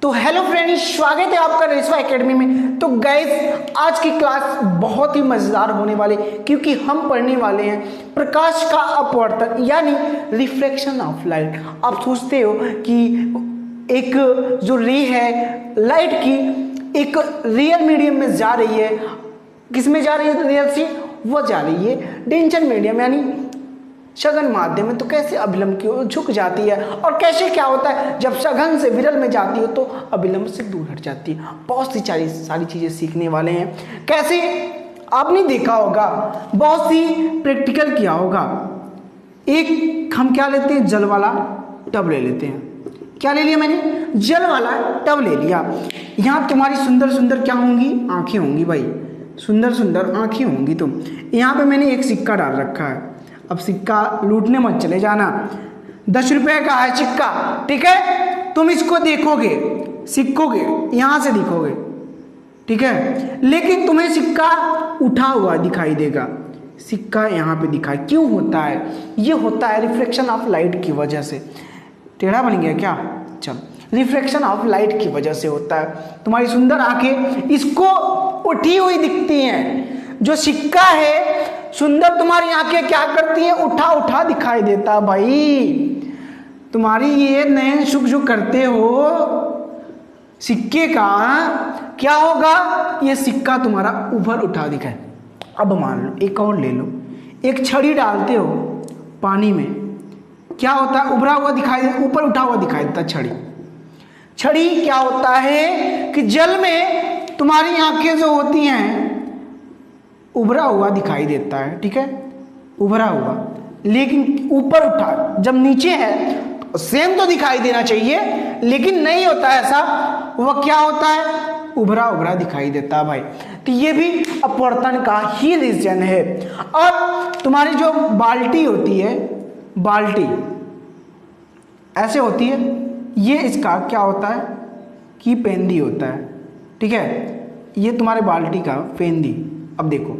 तो hello friends, स्वागत है आपका रेशवा एकेडमी में। तो गाइस, आज की क्लास बहुत ही मज़ेदार होने वाली, क्योंकि हम पढ़ने वाले हैं प्रकाश का अपवर्तन यानी रिफ्लेक्शन ऑफ लाइट। आप सोचते हो कि एक जो रे है लाइट की एक रियल मीडियम में जा रही है, किस में जा रही है रियल सी? वो जा रही है डेंजर मीडियम यानी सघन माध्यम में। तो कैसे अभिलंब की ओर झुक जाती है और कैसे क्या होता है जब सघन से विरल में जाती हो तो अभिलंब से दूर हट जाती है। बहुत सी सारी चीज़ें सीखने वाले हैं। कैसे आपने देखा होगा, बहुत सी प्रैक्टिकल किया होगा। एक हम क्या लेते हैं, जल वाला टब ले लेते हैं। क्या ले लिया मैंने? जल वाला टब ले लिया। यहाँ तुम्हारी सुंदर सुंदर क्या होंगी? आंखें होंगी भाई, सुंदर सुंदर आंखें होंगी। तुम यहाँ पे मैंने एक सिक्का डाल रखा है। अब सिक्का लूटने मत चले जाना, 10 रुपए का है सिक्का, ठीक है? तुम इसको देखोगे, सिक्कोगे, यहाँ से दिखोगे, ठीक है? लेकिन तुम्हें सिक्का उठा हुआ दिखाई देगा। सिक्का यहाँ पे दिखाई क्यों होता है? ये होता है रिफ्लेक्शन ऑफ लाइट की वजह से। टेढ़ा बन गया क्या? चल, रिफ्लेक्शन ऑफ लाइट की वजह से होता है। तुम्हारी सुंदर आंखें इसको उठी हुई दिखती हैं। जो सिक्का है, सुंदर तुम्हारी आंखें क्या करती हैं? उठा उठा दिखाई देता भाई। तुम्हारी ये नयन शुक शुक करते हो सिक्के का, क्या होगा? ये सिक्का तुम्हारा ऊपर उठा दिखाए। अब मान लो एक और ले लो, एक छड़ी डालते हो पानी में, क्या होता है? उभरा हुआ दिखाई, ऊपर उठा हुआ दिखाई देता छड़ी। छड़ी क्या होता है कि जल में तुम्हारी आंखें जो होती हैं उभरा हुआ दिखाई देता है, ठीक है? उभरा हुआ, लेकिन ऊपर उठा जब नीचे है तो सेम तो दिखाई देना चाहिए, लेकिन नहीं होता ऐसा। वह क्या होता है? उभरा उभरा दिखाई देता है भाई। तो ये भी अपवर्तन का ही रीजन है। और तुम्हारी जो बाल्टी होती है, बाल्टी ऐसे होती है, ये इसका क्या होता है कि पेंदी होता है, ठीक है? ये तुम्हारे बाल्टी का पेंदी। अब देखो,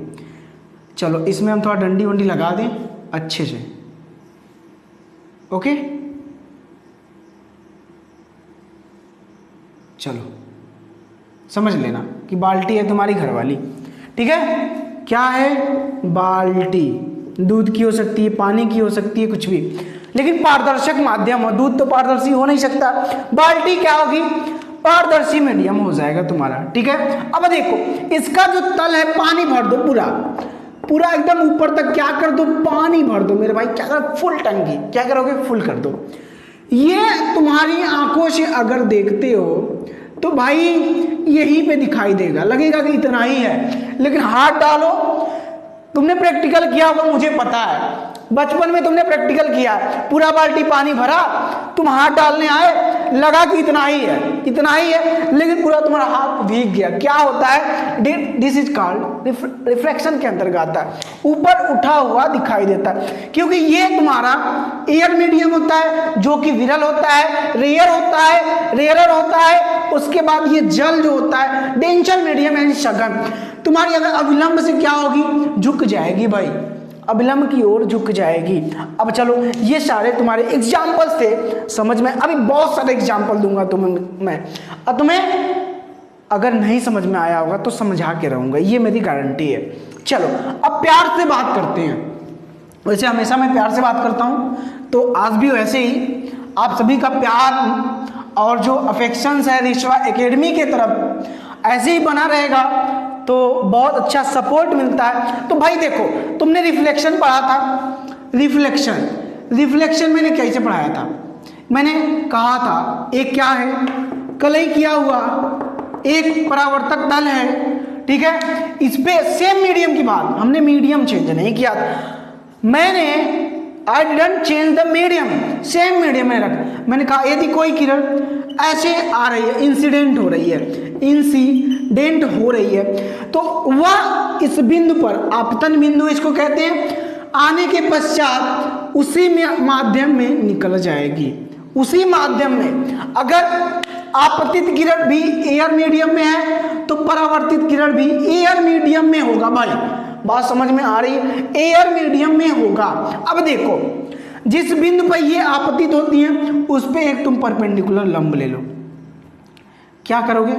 चलो इसमें हम थोड़ा डंडी वंडी लगा दें अच्छे से, ओके? चलो समझ लेना कि बाल्टी है तुम्हारी घर वाली, ठीक है? क्या है? बाल्टी। दूध की हो सकती है, पानी की हो सकती है, कुछ भी, लेकिन पारदर्शक माध्यम हो। दूध तो पारदर्शी हो नहीं सकता, बाल्टी क्या होगी? पारदर्शी मीडियम हो जाएगा तुम्हारा, ठीक है? अब देखो, इसका जो तल है पानी भर दो, पूरा पूरा एकदम ऊपर तक क्या कर दो? पानी भर दो मेरे भाई। क्या करो? फुल टंकी। क्या करोगे? फुल कर दो। ये तुम्हारी आंखों से अगर देखते हो तो भाई यहीं पे दिखाई देगा, लगेगा कि इतना ही है, लेकिन हाथ डालो। तुमने प्रैक्टिकल किया होगा, मुझे पता है, बचपन में तुमने प्रैक्टिकल किया, पूरा बाल्टी पानी भरा, तुम हाथ डालने आए, लगा कि इतना ही है, इतना ही है, लेकिन पूरा तुम्हारा हाथ भीग गया। क्या होता है? दिस इज कॉल्ड रिफ्लेक्शन के अंतर्गत आता है। ऊपर उठा हुआ दिखाई देता है, क्योंकि ये तुम्हारा एयर मीडियम होता है, जो कि विरल होता है, रेयर होता है, रेयरर होता है। उसके बाद ये जल जो होता है डेंजर मीडियम यानी सघन। तुम्हारी अगर अविलंब से क्या होगी? झुक जाएगी भाई, अविलंब की ओर झुक जाएगी। अब चलो, ये सारे तुम्हारे एग्जाम्पल्स थे, समझ में। अभी बहुत सारे एग्जाम्पल दूंगा तुम्हें मैं, और तुम्हें अगर नहीं समझ में आया होगा तो समझा के रहूंगा, ये मेरी गारंटी है। चलो अब प्यार से बात करते हैं। वैसे हमेशा मैं प्यार से बात करता हूँ, तो आज भी वैसे ही आप सभी का प्यार और जो अफेक्शंस है रेशवा एकेडमी के तरफ ऐसे ही बना रहेगा, तो बहुत अच्छा सपोर्ट मिलता है। तो भाई देखो, तुमने रिफ्लेक्शन पढ़ा था। रिफ्लेक्शन मैंने कैसे पढ़ाया था? मैंने कहा था एक क्या है? कलई किया हुआ एक परावर्तक तल है, ठीक है? इस पे सेम मीडियम की बात, हमने मीडियम चेंज नहीं किया था। मैंने I didn't change the medium, same medium में रखा। मैंने कहा यदि कोई किरण ऐसे आ रही है, इंसिडेंट हो रही है, तो वह इस बिंदु पर, आपतन बिंदु इसको कहते हैं, आने के पश्चात उसी माध्यम में निकल जाएगी। उसी माध्यम में अगर आपतित किरण भी एयर मीडियम में है तो परावर्तित किरण भी एयर मीडियम में होगा भाई। बात समझ में आ रही है? एयर मीडियम में होगा। अब देखो, जिस बिंदु पर ये आपतित होती है उस पे एक तुम परपेंडिकुलर लंब ले लो, क्या करोगे,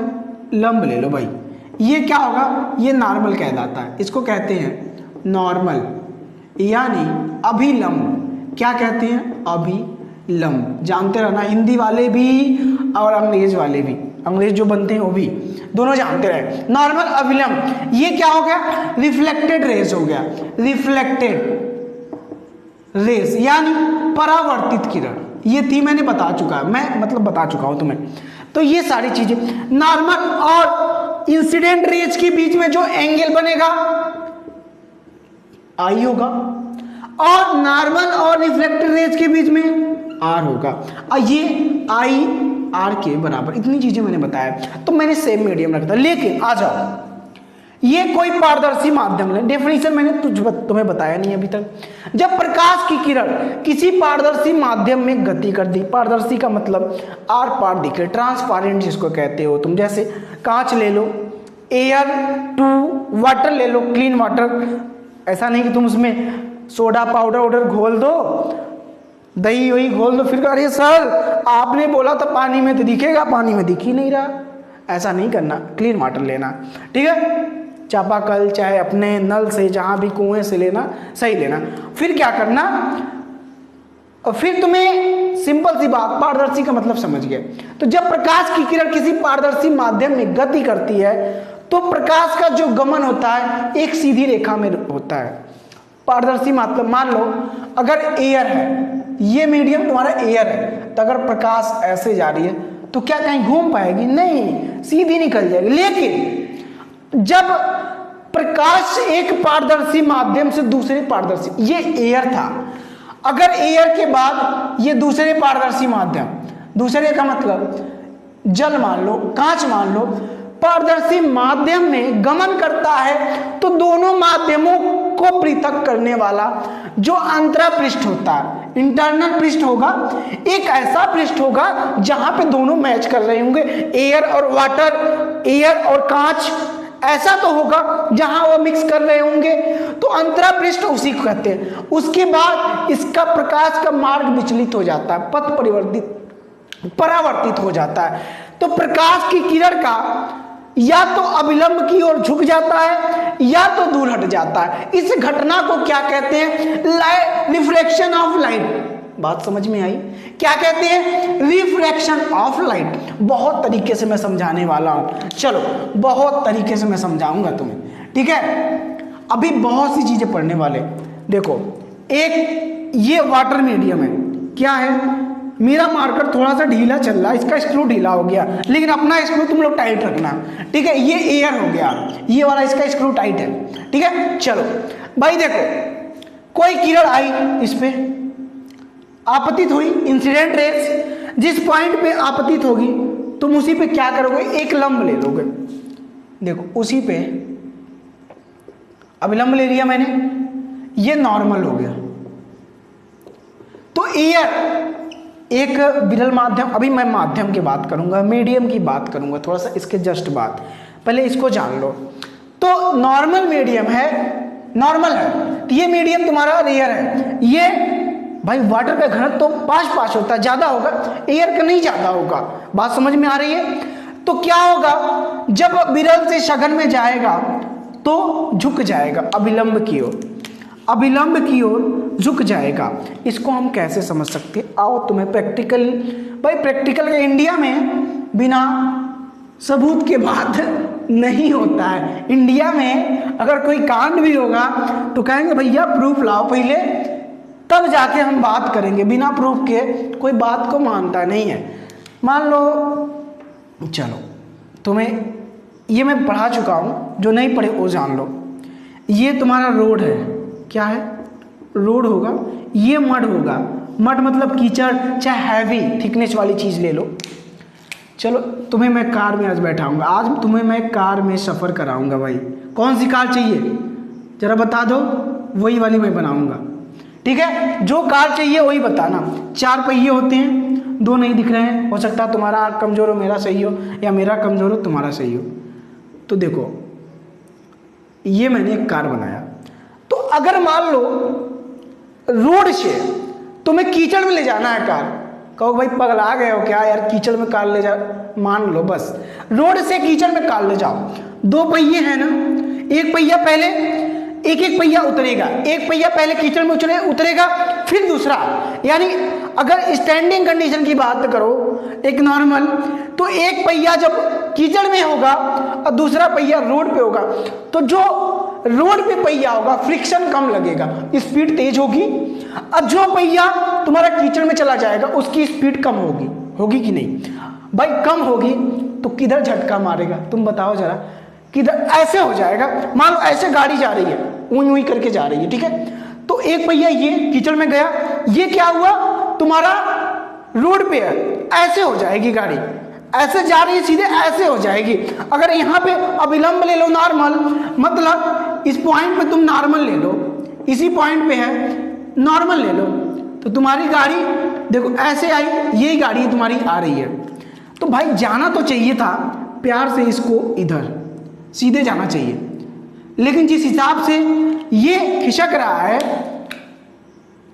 लंब ले लो भाई। ये क्या होगा, ये नॉर्मल कहलाता है, इसको कहते हैं नॉर्मल, यानी अभिलंब। क्या कहते हैं, अभिलंब। जानते रहना, हिंदी वाले भी और अंग्रेज वाले भी, अंग्रेज जो बनते हैं वो भी, दोनों जानते रहे। नॉर्मल, अभिलंब। ये क्या हो गया, रिफ्लेक्टेड रेज हो गया, रिफ्लेक्टेड रेस यानी परावर्तित किरण। ये थी, मैंने बता चुका है, मैं मतलब बता चुका हूं तुम्हें। तो ये सारी चीजें, नॉर्मल और इंसिडेंट रेज के बीच में जो एंगल बनेगा आई होगा, और नॉर्मल और रिफ्लेक्टेड रेज के बीच में आर होगा, और ये आई आर के बराबर। इतनी चीजें मैंने बताया, तो मैंने सेम मीडियम रखा था। लेकिन आ जाओ, ये कोई पारदर्शी माध्यम है, डेफिनेशन मैंने तुम्हें बताया नहीं अभी तक। जब प्रकाश की किरण किसी पारदर्शी माध्यम में गति कर दी, पारदर्शी का मतलब आर पार दिखे, ट्रांसपेरेंट जिसको कहते हो तुम। जैसे कांच ले लो, एयर टू वाटर ले लो, क्लीन वाटर। ऐसा नहीं कि तुम उसमें सोडा पाउडर वाउडर घोल दो, दही वही घोल दो, फिर अरे सर आपने बोला था पानी में तो दिखेगा, पानी में दिख ही नहीं रहा। ऐसा नहीं करना, क्लीन वाटर लेना, ठीक है। चापाकल चाहे अपने नल से, जहाँ भी कुएं से लेना, सही लेना। फिर क्या करना, और फिर तुम्हें सिंपल सी बात, पारदर्शी का मतलब समझ गए। तो जब प्रकाश की किरण किसी पारदर्शी माध्यम में गति करती है तो प्रकाश का जो गमन होता है एक सीधी रेखा में होता है। पारदर्शी मतलब, मान लो अगर एयर है, ये मीडियम तुम्हारा एयर है, तो अगर प्रकाश ऐसे जा रही है तो क्या कहीं घूम पाएगी, नहीं, सीधी निकल जाएगी। लेकिन जब प्रकाश एक पारदर्शी माध्यम से दूसरे पारदर्शी, ये एयर था, अगर एयर के बाद ये दूसरे पारदर्शी माध्यम, दूसरे का मतलब जल मान लो, कांच मान लो, पारदर्शी माध्यम में गमन करता है, तो दोनों माध्यमों को पृथक करने वाला जो अंतरा पृष्ठ होता है, इंटरनल पृष्ठ होगा, एक ऐसा पृष्ठ होगा जहां पे दोनों मैच कर रहे होंगे, एयर और वाटर, एयर और कांच। ऐसा तो होगा जहां वो मिक्स कर रहे होंगे, तो अंतरा पृष्ठ उसी को कहते हैं। उसके बाद इसका प्रकाश का मार्ग विचलित हो जाता है, पथ परिवर्तित, परावर्तित हो जाता है। तो प्रकाश की किरण का या तो अभिलंब की ओर झुक जाता है या तो दूर हट जाता है। इस घटना को क्या कहते हैं, रिफ्रैक्शन ऑफ लाइट। बात समझ में आई, क्या कहते हैं, रिफ्रैक्शन ऑफ लाइट। बहुत तरीके से मैं समझाने वाला हूं, चलो बहुत तरीके से मैं समझाऊंगा तुम्हें, ठीक है। अभी बहुत सी चीजें पढ़ने वाले। देखो, एक ये वाटर मीडियम है, क्या है, मेरा मार्कर थोड़ा सा ढीला चल रहा है, इसका स्क्रू ढीला हो गया, लेकिन अपना स्क्रू तुम लोग टाइट रखना, ठीक है। ये एयर हो गया, ये वाला इसका स्क्रू टाइट है, ठीक है। चलो भाई देखो, कोई किरण आई, इस पे आपतित हुई, इंसिडेंट रेस, जिस पॉइंट पे आपतित होगी तुम उसी पे क्या करोगे, एक लंब ले लोगे। देखो उसी पे अभिलंब ले लिया मैंने, ये नॉर्मल हो गया। तो एयर एक विरल माध्यम, अभी मैं माध्यम की बात करूंगा, मीडियम की बात करूंगा थोड़ा सा इसके जस्ट बाद, पहले इसको जान लो। तो नॉर्मल मीडियम है, नॉर्मल है, तो ये मीडियम तुम्हारा रेयर है। ये भाई वाटर का घनत्व तो 5 होता है, ज्यादा होगा, एयर का नहीं ज्यादा होगा। बात समझ में आ रही है। तो क्या होगा, जब विरल से सघन में जाएगा तो झुक जाएगा अभिलंब की ओर, अभिलंब की ओर झुक जाएगा। इसको हम कैसे समझ सकते, आओ तुम्हें प्रैक्टिकल, भाई प्रैक्टिकल का इंडिया में बिना सबूत के बात नहीं होता है। इंडिया में अगर कोई कांड भी होगा तो कहेंगे भैया प्रूफ लाओ पहले, तब जाके हम बात करेंगे। बिना प्रूफ के कोई बात को मानता नहीं है। मान लो, चलो तुम्हें ये मैं पढ़ा चुका हूँ, जो नहीं पढ़े वो जान लो। ये तुम्हारा रोड है, क्या है, रोड होगा, ये मड होगा, मड मतलब कीचड़, चाहे हैवी थिकनेस वाली चीज़ ले लो। चलो तुम्हें मैं कार में आज बैठाऊंगा, आज तुम्हें मैं कार में सफ़र कराऊंगा। भाई कौन सी कार चाहिए जरा बता दो, वही वाली मैं बनाऊंगा, ठीक है। जो कार चाहिए वही बताना। 4 पहिए होते हैं, 2 नहीं दिख रहे हैं, हो सकता है तुम्हारा कमज़ोर हो मेरा सही हो, या मेरा कमज़ोर हो तुम्हारा सही हो। तो देखो ये मैंने एक कार बनाया, तो अगर मान लो रोड से तुम्हें कीचड़ में ले जाना है कार, कहो भाई पगला गए हो क्या यार, कीचड़ में कार ले जा, मान लो बस रोड से कीचड़ में कार ले जाओ। दो पहिए हैं ना, एक पहिया पहले, एक एक पहिया उतरेगा, एक पहिया पहले कीचड़ में उतरेगा फिर दूसरा। यानी अगर स्टैंडिंग कंडीशन की बात करो एक नॉर्मल, तो एक पहिया जब कीचड़ में होगा और दूसरा पहिया रोड पे होगा, तो जो रोड पे पहिया होगा फ्रिक्शन कम लगेगा, स्पीड तेज होगी। अब जो पहिया तुम्हारा कीचड़ में चला जाएगा उसकी स्पीड कम होगी, होगी कि नहीं भाई? कम होगी तो किधर झटका मारेगा तुम बताओ जरा, किधर? ऐसे हो जाएगा। मान लो ऐसे गाड़ी जा रही है, ऊई ऊई करके जा रही है, ठीक है, तो एक पहिया ये कीचड़ में गया, ये क्या हुआ तुम्हारा रोड पे है, ऐसे हो जाएगी गाड़ी, ऐसे जा रही है सीधे, ऐसे हो जाएगी। अगर यहाँ पे अविलंब ले लो नॉर्मल, मतलब इस पॉइंट पे तुम नॉर्मल ले लो, इसी पॉइंट पे है नॉर्मल ले लो, तो तुम्हारी गाड़ी देखो ऐसे आई, यही गाड़ी तुम्हारी आ रही है, तो भाई जाना तो चाहिए था प्यार से इसको इधर सीधे जाना चाहिए, लेकिन जिस हिसाब से ये खिसक रहा है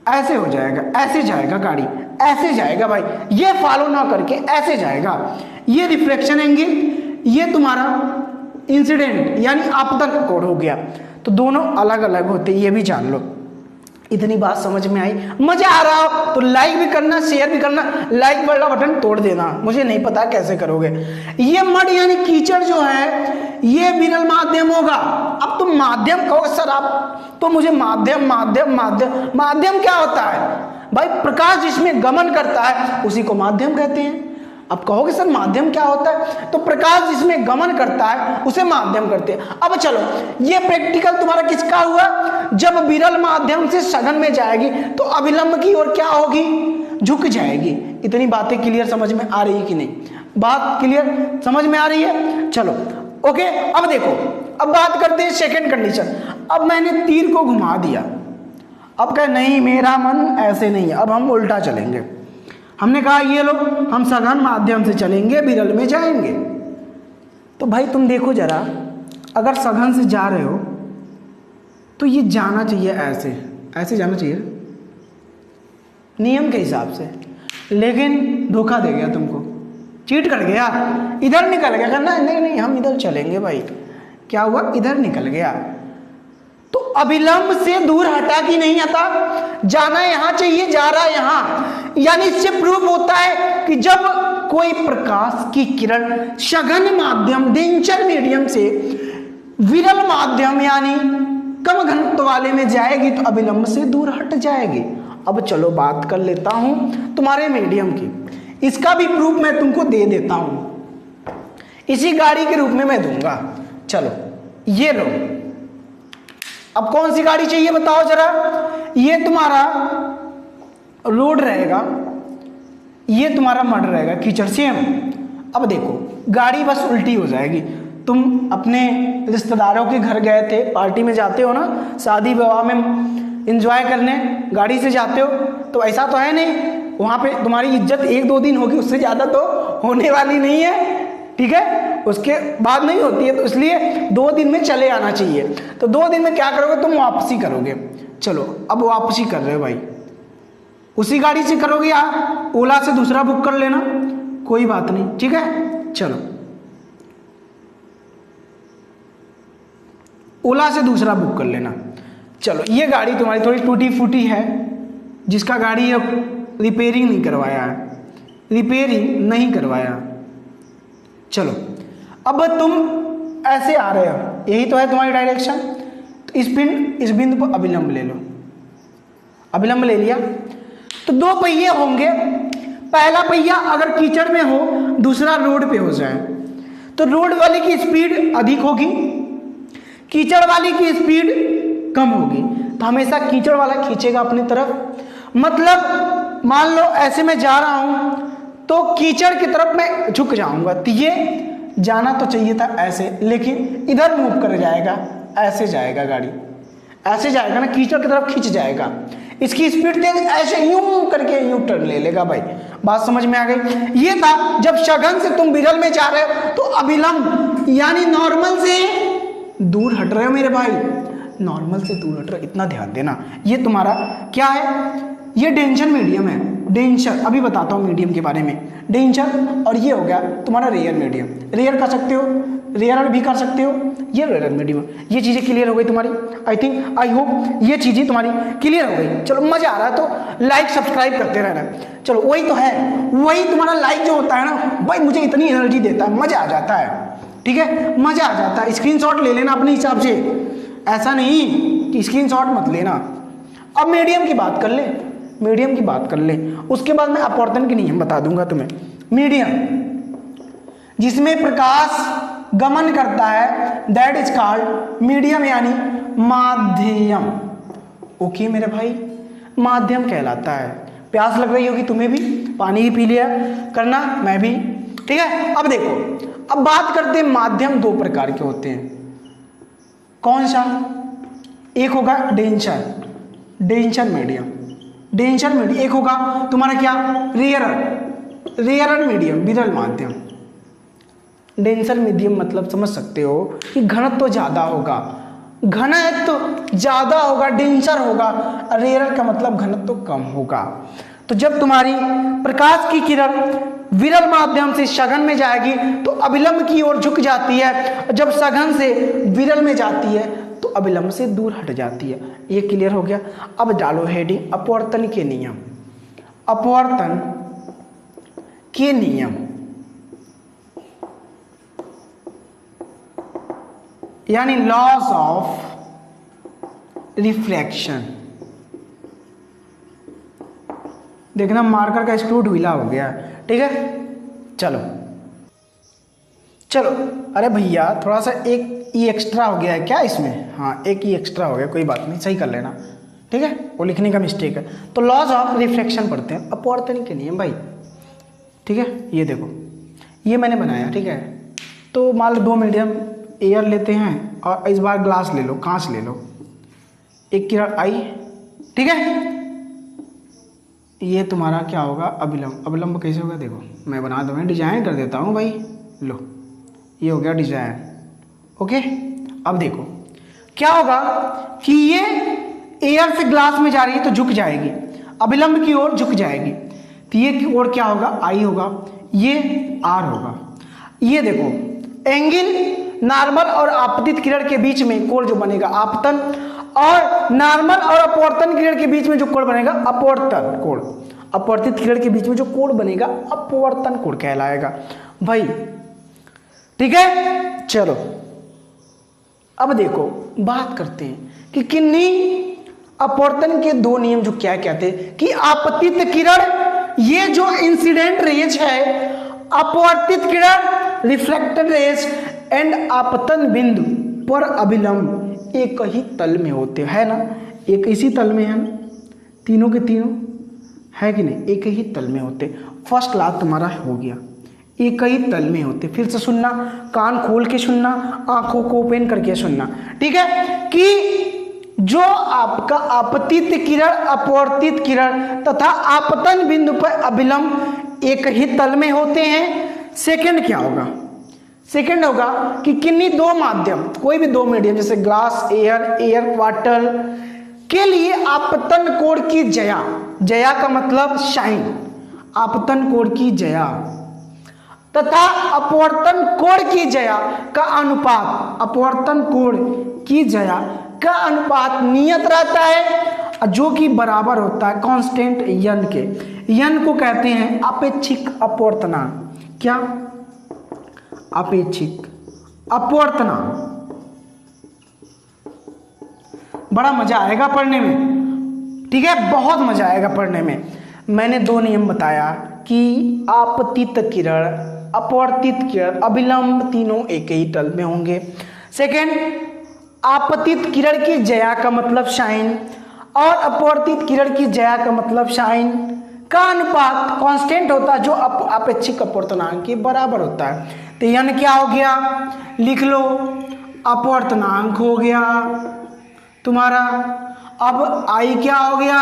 ऐसे हो जाएगा, ऐसे जाएगा गाड़ी, ऐसे जाएगा भाई, ये फॉलो ना करके ऐसे जाएगा। ये रिफ्लेक्शन एंगल, ये तुम्हारा इंसिडेंट यानी आपतन कोण हो गया, तो दोनों अलग अलग होते, ये भी जान लो। इतनी बात समझ में आई? मजा आ रहा हो तो लाइक भी करना, शेयर भी करना, लाइक वाला बटन तोड़ देना, मुझे नहीं पता कैसे करोगे। ये मड यानी कीचड़ जो है ये विरल माध्यम होगा। अब तुम माध्यम कहो सर आप, तो मुझे माध्यम माध्यम माध्यम माध्यम क्या होता है भाई? प्रकाश जिसमें गमन करता है उसी को माध्यम कहते हैं। अब कहोगे सर माध्यम क्या होता है, तो प्रकाश जिसमें गमन करता है उसे माध्यम करते हैं। अब चलो ये प्रैक्टिकल तुम्हारा किसका हुआ? जब विरल माध्यम से सघन में जाएगी तो अविलंब की ओर क्या होगी? झुक जाएगी। इतनी बातें क्लियर समझ में आ रही है कि नहीं? बात क्लियर समझ में आ रही है? चलो ओके, अब देखो, अब बात करते हैं सेकंड कंडीशन। अब मैंने तीर को घुमा दिया, अब कहे नहीं मेरा मन ऐसे नहीं है, अब हम उल्टा चलेंगे। हमने कहा ये लो हम सघन माध्यम से चलेंगे, विरल में जाएंगे। तो भाई तुम देखो जरा, अगर सघन से जा रहे हो तो ये जाना चाहिए ऐसे, ऐसे जाना चाहिए नियम के हिसाब से, लेकिन धोखा दे गया तुमको, चीट कर गया, इधर निकल गया। कहना नहीं नहीं हम इधर चलेंगे भाई, क्या हुआ? इधर निकल गया। तो अविलंब से दूर हटा कि नहीं हटा? जाना यहां चाहिए, जा रहा यहां। यानी इससे प्रूफ होता है कि जब कोई प्रकाश की किरण सघन माध्यम डेंजर मीडियम से विरल माध्यम यानी कम घनत्व वाले में जाएगी तो अविलंब से दूर हट जाएगी। अब चलो बात कर लेता हूं तुम्हारे मीडियम की, इसका भी प्रूफ मैं तुमको दे देता हूं, इसी गाड़ी के रूप में मैं दूंगा। चलो ये लो, अब कौन सी गाड़ी चाहिए बताओ जरा? ये तुम्हारा रोड रहेगा, ये तुम्हारा मड रहेगा, कीचड़ सेम। अब देखो गाड़ी बस उल्टी हो जाएगी। तुम अपने रिश्तेदारों के घर गए थे, पार्टी में जाते हो ना, शादी विवाह में एंजॉय करने गाड़ी से जाते हो, तो ऐसा तो है नहीं वहाँ पे तुम्हारी इज्जत 1-2 दिन होगी, उससे ज़्यादा तो होने वाली नहीं है, ठीक है? उसके बाद नहीं होती है, तो इसलिए 2 दिन में चले आना चाहिए। तो 2 दिन में क्या करोगे तुम? वापसी करोगे। चलो अब वापसी कर रहे हो भाई, उसी गाड़ी से करोगे या ओला से दूसरा बुक कर लेना, कोई बात नहीं, ठीक है? चलो ओला से दूसरा बुक कर लेना। चलो ये गाड़ी तुम्हारी थोड़ी टूटी फूटी है, जिसका गाड़ी अब रिपेयरिंग नहीं करवाया है, रिपेयरिंग नहीं करवाया। चलो अब तुम ऐसे आ रहे हो, यही तो है तुम्हारी डायरेक्शन, तो इस बिंदु पर अविलंब ले लो। अविलंब ले लिया तो 2 पहिए होंगे, पहला पहिया अगर कीचड़ में हो, दूसरा रोड पे हो जाए, तो रोड वाले की स्पीड अधिक होगी, कीचड़ वाली की स्पीड कम होगी। तो हमेशा कीचड़ वाला खींचेगा अपनी तरफ। मतलब मान लो ऐसे मैं जा रहा हूं तो कीचड़ की तरफ मैं झुक जाऊंगा, तो ये जाना तो चाहिए था ऐसे, लेकिन इधर मूव कर जाएगा, ऐसे जाएगा गाड़ी, ऐसे जाएगा ना, कीचड़ की तरफ खींच जाएगा। इसकी स्पीड तेज, ऐसे यूं करके यूं टर्न ले लेगा भाई। बात समझ में आ गई? ये था जब सघन से तुम विरल में जा रहे हो तो अविलंब यानी नॉर्मल से दूर हट रहे हो मेरे भाई, नॉर्मल से दूर हट रहे हो, इतना ध्यान देना। ये तुम्हारा क्या है? ये डेंजर मीडियम है, डेंजर अभी बताता हूँ मीडियम के बारे में, डेंजर। और ये हो गया तुम्हारा रेयर मीडियम, रेयर कर सकते हो, रेयर भी कर सकते हो, ये रेयर मीडियम। ये चीज़ें क्लियर हो गई तुम्हारी, आई होप ये चीज़ें तुम्हारी क्लियर हो गई। चलो मज़ा आ रहा है तो लाइक सब्सक्राइब करते रहना। चलो वही तो है, वही तुम्हारा लाइक जो होता है ना भाई, मुझे इतनी एनर्जी देता है, मज़ा आ जाता है, ठीक है, मज़ा आ जाता है। स्क्रीनशॉट ले लेना अपने हिसाब से, ऐसा नहीं कि स्क्रीनशॉट मत लेना। अब मीडियम की बात कर ले, मीडियम की बात कर ले, उसके बाद मैं अपवर्तन के नियम बता दूंगा तुम्हें। मीडियम जिसमें प्रकाश गमन करता है दैट इज कॉल्ड मीडियम, यानी माध्यम। ओके मेरे भाई, माध्यम कहलाता है। प्यास लग रही होगी तुम्हें भी, पानी ही पी लिया करना, मैं भी, ठीक है। अब देखो, अब बात करते हैं माध्यम दो प्रकार के होते हैं। कौन सा? एक होगा denser, denser medium, denser medium. एक होगा तुम्हारा क्या? रेयरर, रेयरर मीडियम, विरल माध्यम। डेंसर मीडियम मतलब समझ सकते हो कि घनत्व तो ज़्यादा होगा, घनत्व तो ज़्यादा होगा, डेंसर होगा। रेयरर का मतलब घनत्व तो कम होगा। तो जब तुम्हारी प्रकाश की किरण विरल माध्यम से सघन में जाएगी तो अभिलंब की ओर झुक जाती है, जब सघन से विरल में जाती है तो अभिलंब से दूर हट जाती है। ये क्लियर हो गया। अब डालो हेडिंग अपवर्तन के नियम, अपवर्तन के नियम, यानी लॉज ऑफ रिफ्रैक्शन। देखना मार्कर का स्क्रू ढीला हो गया, ठीक है। चलो चलो, अरे भैया थोड़ा सा एक ई एक्स्ट्रा हो गया है क्या इसमें? हाँ एक ई एक्स्ट्रा हो गया, कोई बात नहीं, सही कर लेना, ठीक है, वो लिखने का मिस्टेक है। तो लॉज ऑफ रिफ्रैक्शन पढ़ते हैं, अपवर्तन के नियम भाई, ठीक है। ये देखो, ये मैंने बनाया, ठीक है। तो मान लो दो मीडियम एयर लेते हैं और इस बार ग्लास ले लो, कांच ले लो, एक किरण आई, ठीक है। ये तुम्हारा क्या होगा? अभिलंब। अभिलंब कैसे होगा देखो, मैं बना दूँ, मैं डिजाइन कर देता हूँ भाई, लो ये हो गया डिजाइन, ओके। अब देखो क्या होगा कि ये एयर से ग्लास में जा रही है तो झुक जाएगी, अभिलंब की ओर झुक जाएगी, तो ये की ओर क्या होगा? आई होगा, ये आर होगा। ये देखो एंगल नॉर्मल और आपतित किरण के बीच में कोण जो बनेगा आपतन, और नॉर्मल और अपवर्तन किरण के बीच में जो कोण बनेगा अपवर्तन कोण, अपवर्तित किरण के बीच में जो कोण बनेगा अपवर्तन कोण कहलाएगा भाई, ठीक है। चलो अब देखो बात करते हैं कि किन्हीं अपवर्तन के दो नियम जो क्या कहते हैं कि आपतित किरण, ये जो इंसिडेंट रेज है, अपवर्तित किरण रिफ्लेक्टेड रेज, एंड आपतन बिंदु पर अभिलंब एक ही तल में होते हैं, है ना, एक इसी तल में है ना, तीनों के तीनों है कि नहीं, एक ही तल में होते। फर्स्ट क्लास तुम्हारा हो गया, एक ही तल में होते। फिर से सुनना, कान खोल के सुनना, आंखों को ओपन करके सुनना, ठीक है। कि जो आपका आपतित किरण, अपवर्तित किरण तथा आपतन बिंदु पर अभिलंब एक ही तल में होते हैं। सेकंड क्या होगा? सेकंड होगा कि किन्हीं दो माध्यम, कोई भी दो मीडियम जैसे ग्लास, एयर, एयर वाटर के लिए आपतन कोण की जया, जया का मतलब शाइन, आपतन कोण की जया तथा अपवर्तन कोण की जया का अनुपात, अपवर्तन कोण की जया का अनुपात नियत रहता है, जो कि बराबर होता है कांस्टेंट यन के। यन को कहते हैं अपेक्षिक अपवर्तनांक। क्या? अपेक्षिक अपवर्तनांक। बड़ा मजा आएगा पढ़ने में, ठीक है, बहुत मजा आएगा पढ़ने में। मैंने दो नियम बताया कि आपतित किरण, अपवर्तित किरण, अभिलंब तीनों एक ही तल में होंगे। सेकेंड, आपतित किरण की जया का मतलब साइन और अपवर्तित किरण की जया का मतलब साइन का अनुपात कांस्टेंट होता है, जो अपेक्षिक अपवर्तनांक के बराबर होता है। तो यन क्या हो गया? लिख लो, अपवर्तनांक हो गया तुम्हारा। अब आई क्या हो गया?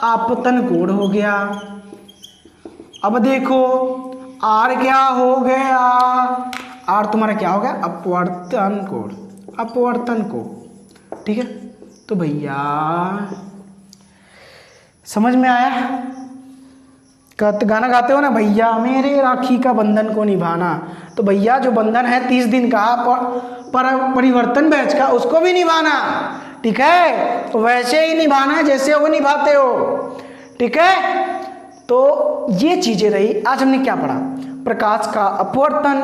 आपतन कोण हो गया। अब देखो आर क्या हो गया? आर तुम्हारा क्या हो गया? अपवर्तन कोण, अपवर्तन कोण, ठीक है। तो भैया समझ में आया? गाना गाते हो ना, भैया मेरे राखी का बंधन को निभाना, तो भैया जो बंधन है 30 दिन का परिवर्तन बैच का, उसको भी निभाना, ठीक है? तो वैसे ही निभाना जैसे वो निभाते हो, ठीक है? तो ये चीजें रही। आज हमने क्या पढ़ा? प्रकाश का अपवर्तन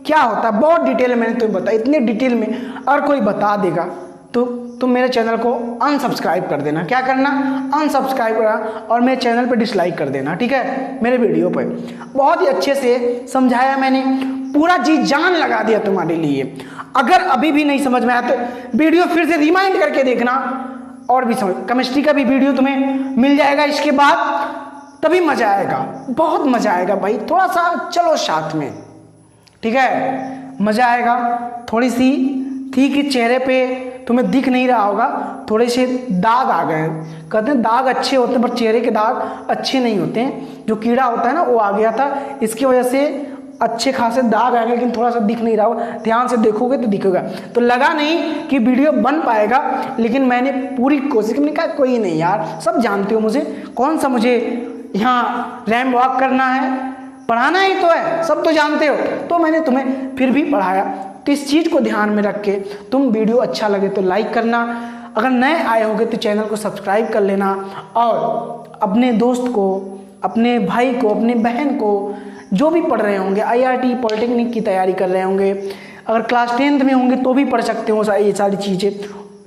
क्या होता है, बहुत डिटेल में मैंने तुम्हें बताया। इतने डिटेल में अगर कोई बता देगा तो तुम मेरे चैनल को अनसब्सक्राइब कर देना। क्या करना? अनसब्सक्राइब करना और मेरे चैनल पे डिसलाइक कर देना, ठीक है? मेरे वीडियो पे बहुत ही अच्छे से समझाया मैंने, पूरा जी जान लगा दिया तुम्हारे लिए। अगर अभी भी नहीं समझ में आया तो वीडियो फिर से रिमाइंड करके देखना और भी समझ। केमिस्ट्री का भी वीडियो तुम्हें मिल जाएगा इसके बाद, तभी मजा आएगा, बहुत मजा आएगा भाई। थोड़ा सा चलो साथ में, ठीक है? मजा आएगा। थोड़ी सी थी कि चेहरे पे तुम्हें दिख नहीं रहा होगा, थोड़े से दाग आ गए। कहते हैं दाग अच्छे होते हैं पर चेहरे के दाग अच्छे नहीं होते हैं। जो कीड़ा होता है ना वो आ गया था, इसकी वजह से अच्छे खासे दाग आ गए, लेकिन थोड़ा सा दिख नहीं रहा होगा। ध्यान से देखोगे तो दिखेगा। तो लगा नहीं कि वीडियो बन पाएगा, लेकिन मैंने पूरी कोशिश की। मैंने कहा कोई नहीं यार, सब जानते हो मुझे, कौन सा मुझे यहाँ रैम वॉक करना है, पढ़ाना ही तो है, सब तो जानते हो। तो मैंने तुम्हें फिर भी पढ़ाया। तो इस चीज़ को ध्यान में रख के तुम वीडियो अच्छा लगे तो लाइक करना, अगर नए आए होगे तो चैनल को सब्सक्राइब कर लेना, और अपने दोस्त को, अपने भाई को, अपनी बहन को, जो भी पढ़ रहे होंगे, IIT पॉलिटेक्निक की तैयारी कर रहे होंगे, अगर क्लास 10th में होंगे तो भी पढ़ सकते हो ये सारी चीज़ें,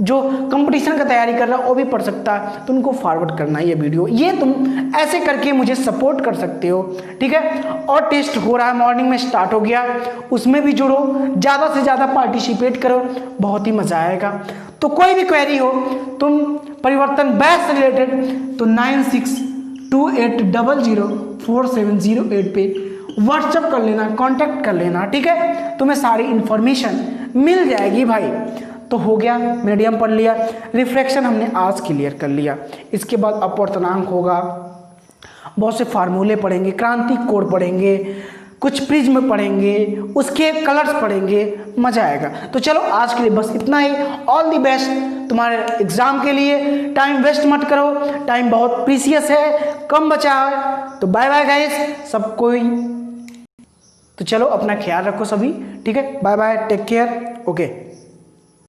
जो कंपटीशन का तैयारी कर रहा है वो भी पढ़ सकता है, तो उनको फॉरवर्ड करना है ये वीडियो। ये तुम ऐसे करके मुझे सपोर्ट कर सकते हो, ठीक है? और टेस्ट हो रहा है, मॉर्निंग में स्टार्ट हो गया, उसमें भी जुड़ो, ज़्यादा से ज़्यादा पार्टिसिपेट करो, बहुत ही मज़ा आएगा। तो कोई भी क्वेरी हो तुम परिवर्तन बैच से रिलेटेड तो 9628004708 पे व्हाट्सअप कर लेना, कांटेक्ट कर लेना, ठीक है? तुम्हें सारी इन्फॉर्मेशन मिल जाएगी भाई। तो हो गया, मीडियम पढ़ लिया, रिफ्रैक्शन हमने आज क्लियर कर लिया। इसके बाद अपवर्तनांक होगा, बहुत से फार्मूले पढ़ेंगे, क्रांतिक कोण पढ़ेंगे, कुछ प्रिज्म पढ़ेंगे, उसके कलर्स पढ़ेंगे, मजा आएगा। तो चलो आज के लिए बस इतना ही। ऑल दी बेस्ट तुम्हारे एग्जाम के लिए। टाइम वेस्ट मत करो, टाइम बहुत प्रीसियस है, कम बचा है। तो बाय बाय गाइस सब कोई। तो चलो अपना ख्याल रखो सभी, ठीक है? Bye bye, take care, okay.